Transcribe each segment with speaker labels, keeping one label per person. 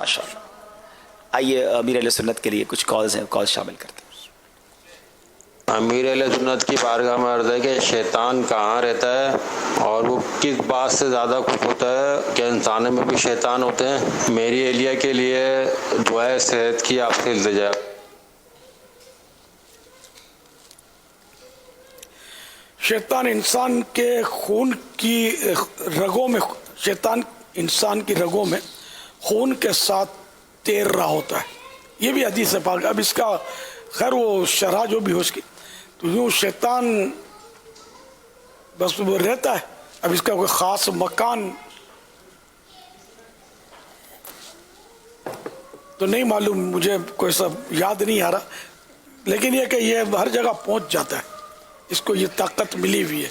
Speaker 1: ماشاءاللہ. آئیے امیر اہل سنت کے لیے کچھ کالز ہیں، کال شامل کرتے ہیں.
Speaker 2: امیر اہل سنت کی بارگاہ میں عرض ہے کہ شیطان کہاں رہتا ہے اور وہ کس بات سے زیادہ خوش ہوتا ہے؟ کہ انسانوں میں بھی شیطان ہوتے ہیں؟ میری اہلیہ کے لیے دعائے صحت کی آپ سے التجا.
Speaker 3: شیطان انسان کے خون کی رگوں میں، شیطان انسان کی رگوں میں خون کے ساتھ تیر رہا ہوتا ہے. یہ بھی حدیث پاک. اب اس کا خیر وہ شرح جو بھی ہو اس کی، تو یوں شیطان بس وہ رہتا ہے. اب اس کا کوئی خاص مکان تو نہیں معلوم، مجھے کوئی سب یاد نہیں آ رہا، لیکن یہ کہ یہ ہر جگہ پہنچ جاتا ہے، اس کو یہ طاقت ملی ہوئی ہے.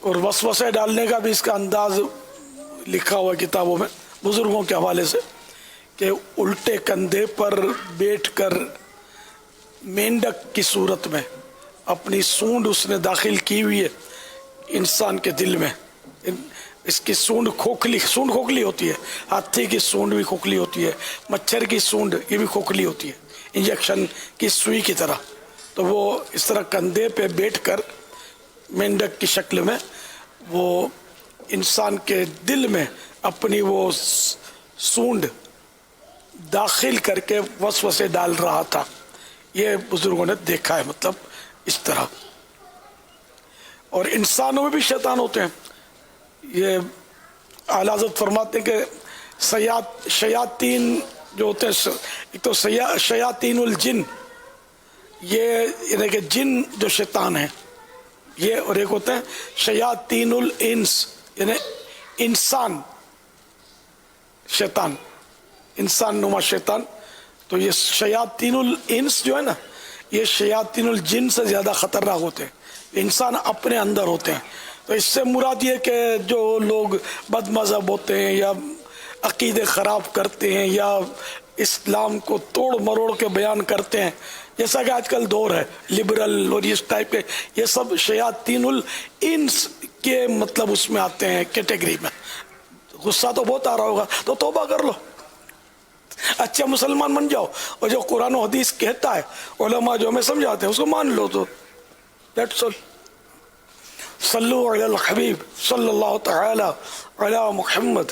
Speaker 3: اور وسوسے ڈالنے کا بھی اس کا انداز لکھا ہوا کتابوں میں بزرگوں کے حوالے سے، کہ الٹے کندھے پر بیٹھ کر مینڈک کی صورت میں اپنی سونڈ اس نے داخل کی ہوئی ہے انسان کے دل میں. اس کی سونڈ کھوکھلی ہوتی ہے. ہاتھی کی سونڈ بھی کھوکھلی ہوتی ہے، مچھر کی سونڈ یہ بھی کھوکھلی ہوتی ہے، انجیکشن کی سوئی کی طرح. تو وہ اس طرح کندھے پہ بیٹھ کر مینڈک کی شکل میں وہ انسان کے دل میں اپنی وہ سونڈ داخل کر کے وسوسے ڈال رہا تھا. یہ بزرگوں نے دیکھا ہے، مطلب اس طرح. اور انسانوں میں بھی شیطان ہوتے ہیں. یہ اعلیٰ حضرت فرماتے ہیں کہ شیاطین جو ہوتے ہیں، ایک تو شیاطین الجن، یہ یعنی کہ جن جو شیطان ہیں یہ، اور ایک ہوتے ہیں شیاطین الانس یعنی انسان شیطان، انسان نما شیطان. تو یہ شیاطین الانس جو ہے نا، یہ شیاطین الجن سے زیادہ خطرناک ہوتے ہیں. انسان اپنے اندر ہوتے ہیں. تو اس سے مراد یہ کہ جو لوگ بد مذہب ہوتے ہیں یا عقیدے خراب کرتے ہیں یا اسلام کو توڑ مروڑ کے بیان کرتے ہیں، جیسا کہ آج کل دور ہے لبرل اور اس ٹائپ کے، یہ سب شیاطین الانس کے مطلب اس میں آتے ہیں کیٹیگری میں. غصہ تو بہت آ رہا ہوگا تو توبہ کر لو، اچھا مسلمان بن جاؤ، اور جو قرآن و حدیث کہتا ہے، علماء جو ہمیں سمجھاتے ہیں اس کو مان لو. تو دیٹس آل. صلو علی الحبیب صلی اللہ تعالی علی محمد.